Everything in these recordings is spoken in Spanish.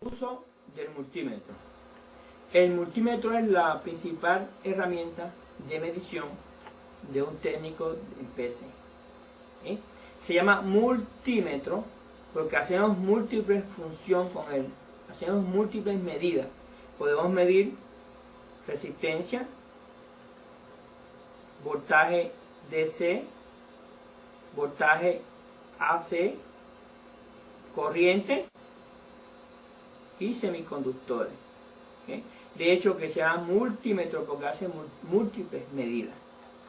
Uso del multímetro. El multímetro es la principal herramienta de medición de un técnico en PC. ¿Sí? Se llama multímetro porque hacemos múltiples funciones con él, hacemos múltiples medidas. Podemos medir resistencia, voltaje DC, voltaje AC, corriente y semiconductores. ¿Okay? De hecho, que se llama multímetro porque hace múltiples medidas.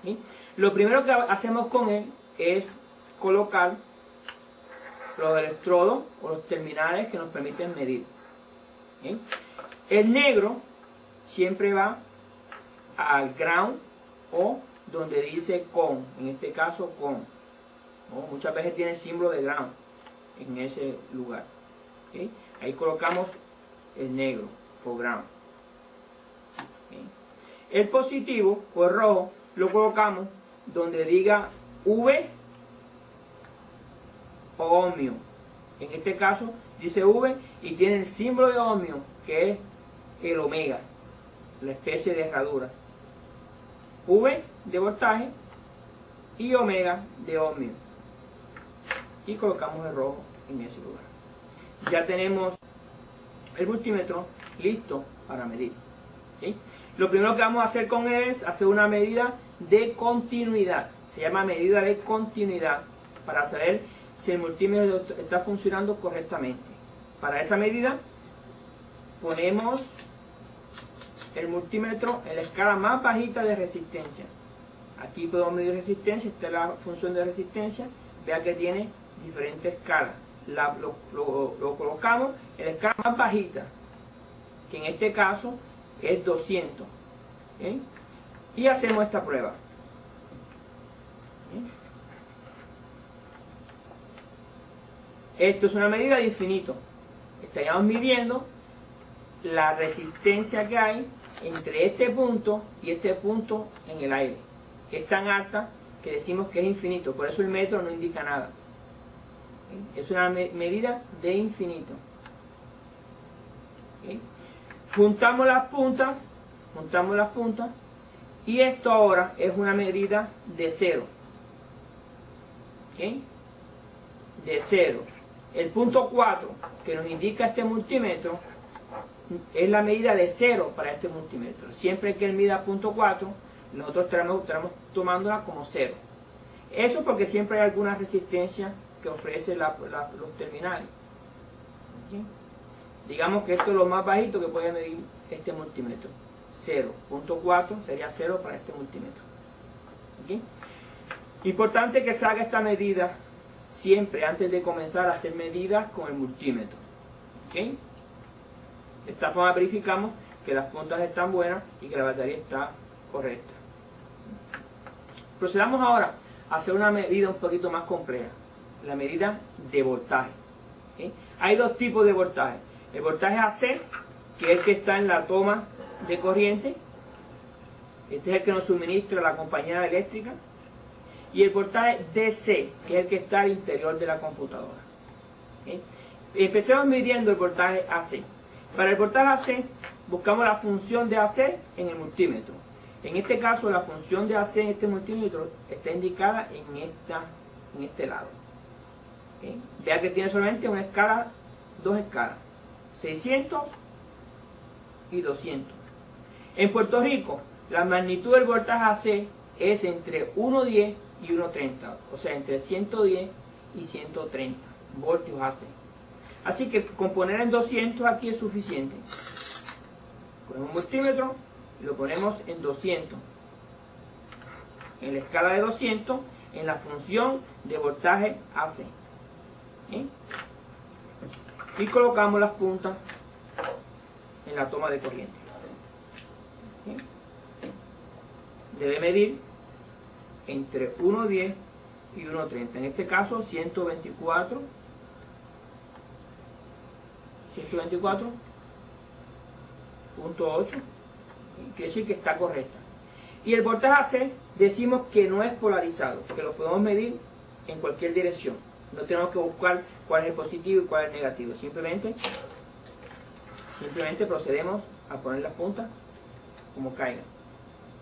¿Sí? Lo primero que hacemos con él es colocar los electrodos o los terminales que nos permiten medir. ¿Sí? El negro siempre va al ground o donde dice con, en este caso con. ¿No? Muchas veces tiene el símbolo de ground en ese lugar. ¿Sí? Ahí colocamos el negro o ground. ¿Sí? El positivo o el rojo lo colocamos donde diga V o ohmio. En este caso dice V y tiene el símbolo de ohmio, que es el omega, la especie de herradura. V de voltaje y omega de ohmio. Y colocamos el rojo en ese lugar. Ya tenemos el multímetro listo para medir. ¿Sí? Lo primero que vamos a hacer con él es hacer una medida de continuidad. Se llama medida de continuidad para saber si el multímetro está funcionando correctamente. Para esa medida ponemos el multímetro en la escala más bajita de resistencia. Aquí podemos medir resistencia, esta es la función de resistencia. Vea que tiene diferentes escalas. Lo colocamos en la escala más bajita, que en este caso es 200. ¿Sí? Y hacemos esta prueba. ¿Sí? Esto es una medida de infinito. Estaríamos midiendo la resistencia que hay entre este punto y este punto en el aire. Es tan alta que decimos que es infinito. Por eso el metro no indica nada. ¿Sí? Es una medida de infinito. ¿Sí? Juntamos las puntas y esto ahora es una medida de cero. ¿Sí? De cero. El punto 4 que nos indica este multímetro es la medida de cero para este multímetro. Siempre que él mida punto 4, nosotros estaremos tomándola como cero. Eso porque siempre hay alguna resistencia que ofrece los terminales. ¿Sí? Digamos que esto es lo más bajito que puede medir este multímetro. 0.4 sería 0 para este multímetro. ¿Sí? Importante que se haga esta medida siempre antes de comenzar a hacer medidas con el multímetro. ¿Okay? De esta forma verificamos que las puntas están buenas y que la batería está correcta. Procedamos ahora a hacer una medida un poquito más compleja, la medida de voltaje. ¿Okay? Hay dos tipos de voltaje. El voltaje AC, que es el que está en la toma de corriente. Este es el que nos suministra la compañía eléctrica. Y el voltaje DC, que es el que está al interior de la computadora. ¿Okay? Empecemos midiendo el voltaje AC. Para el voltaje AC, buscamos la función de AC en el multímetro. En este caso, la función de AC en este multímetro está indicada en este lado. ¿Okay? Vea que tiene solamente una escala, dos escalas, 600 y 200. En Puerto Rico, la magnitud del voltaje AC es entre 1.10 y 1.30, o sea, entre 110 y 130 voltios AC. Así que con poner en 200 aquí es suficiente. Ponemos un multímetro y lo ponemos en 200. En la escala de 200, en la función de voltaje AC. ¿Sí? Y colocamos las puntas en la toma de corriente. ¿Sí? Debe medir entre 1.10 y 1.30. En este caso 124.8. Quiere decir que está correcta. Y el voltaje AC decimos que no es polarizado, que lo podemos medir en cualquier dirección. No tenemos que buscar cuál es el positivo y cuál es el negativo. Simplemente simplemente procedemos a poner las puntas como caigan,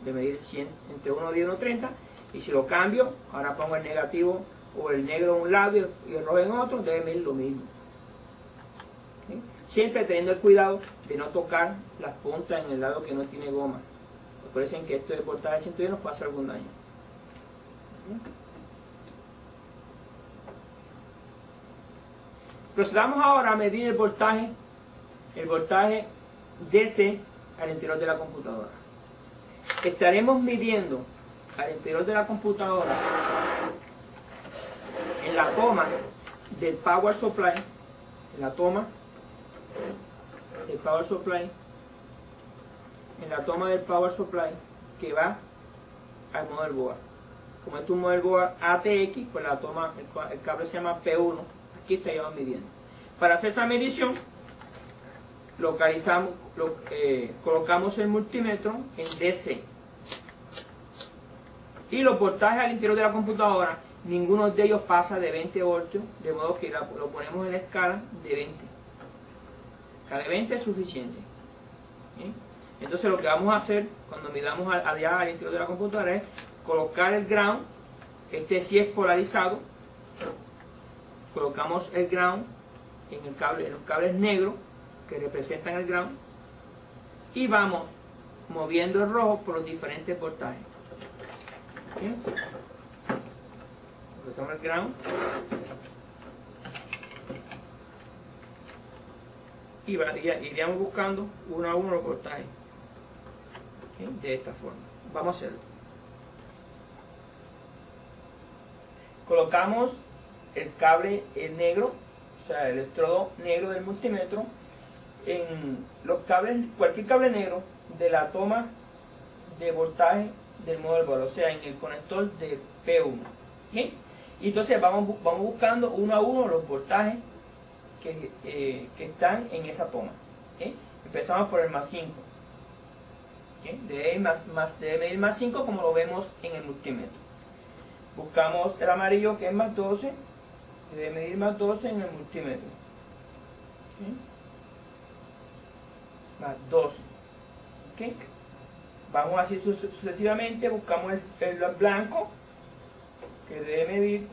de medir 100, entre 1.10 y 1.30, y si lo cambio, ahora pongo el negativo o el negro en un lado y el rojo en otro, debe medir lo mismo. ¿Sí? Siempre teniendo el cuidado de no tocar las puntas en el lado que no tiene goma. Recuerden que esto de voltaje de 110 nos puede hacer algún daño. ¿Sí? Procedamos ahora a medir el voltaje DC al interior de la computadora. Estaremos midiendo al interior de la computadora en la toma del power supply, en la toma del power supply, que va al motherboard. Como es un motherboard ATX, pues la toma, el cable se llama P1. Aquí estaríamos midiendo. Para hacer esa medición, colocamos el multímetro en DC. Y los voltajes al interior de la computadora, ninguno de ellos pasa de 20 voltios, de modo que lo ponemos en la escala de 20. La de 20 es suficiente. ¿Sí? Entonces lo que vamos a hacer cuando midamos allá al interior de la computadora es colocar el ground. Este sí es polarizado. Colocamos el ground en los cables negros que representan el ground y vamos moviendo el rojo por los diferentes voltajes. ¿Sí? Colocamos el ground y iríamos buscando uno a uno los voltajes. ¿Sí? De esta forma. Vamos a hacerlo. Colocamos el cable negro, o sea, el electrodo negro del multímetro, en los cables, cualquier cable negro de la toma de voltaje del motherboard, o sea, en el conector de P1. ¿Sí? Y entonces vamos buscando uno a uno los voltajes que están en esa toma. ¿Sí? Empezamos por el más 5. ¿Sí? Debe medir más 5 como lo vemos en el multímetro. Buscamos el amarillo que es más 12. Debe medir más 12 en el multímetro. ¿Sí? Más 12. ¿Okay? Vamos así sucesivamente. Buscamos el blanco que debe medir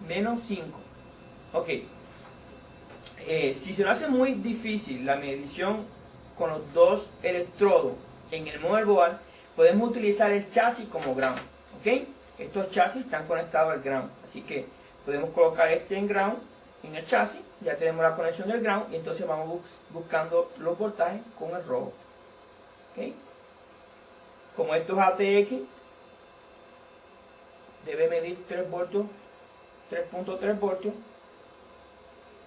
menos 5. Ok. Si se nos hace muy difícil la medición con los dos electrodos en el motherboard, podemos utilizar el chasis como ground. ¿Ok? Estos chasis están conectados al ground, así que podemos colocar este en ground, en el chasis, ya tenemos la conexión del ground y entonces vamos buscando los voltajes con el rojo. ¿Okay? Como esto es ATX, debe medir 3 voltios, 3.3 voltios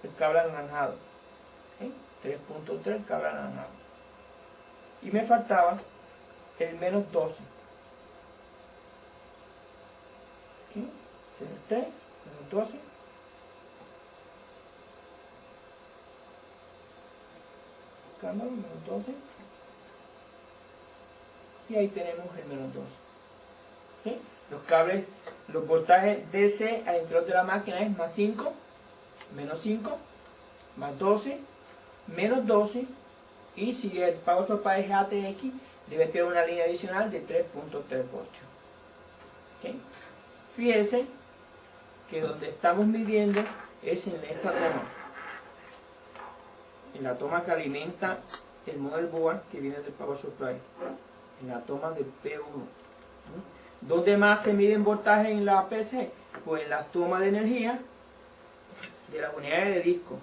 el cable anaranjado. ¿Okay? 3.3 el cable anaranjado. Y me faltaba el menos 12. ¿Okay? 3, menos 12. Cámara, menos 12. Y ahí tenemos el menos 12. ¿Okay? Los cables, los voltajes DC al interior de la máquina es más 5, menos 5, más 12, menos 12. Y si el power supply es ATX, debe tener una línea adicional de 3.3 voltios. ¿Okay? Fíjense que donde estamos midiendo es en esta toma, en la toma que alimenta el motherboard que viene del power supply, en la toma del P1. ¿Dónde más se miden voltajes en la PC? Pues en las tomas de energía de las unidades de disco.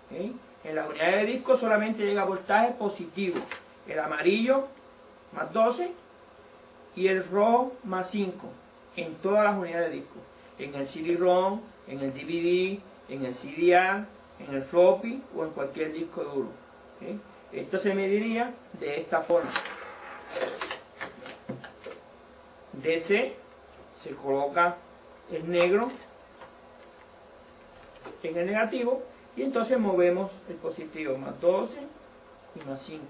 ¿Okay? En las unidades de disco solamente llega voltaje positivo, el amarillo más 12 y el rojo más 5 en todas las unidades de disco, en el CD-ROM, en el DVD, en el CDR, en el floppy o en cualquier disco duro. ¿Okay? Esto se mediría de esta forma. DC se coloca el negro en el negativo y entonces movemos el positivo, más 12 y más 5.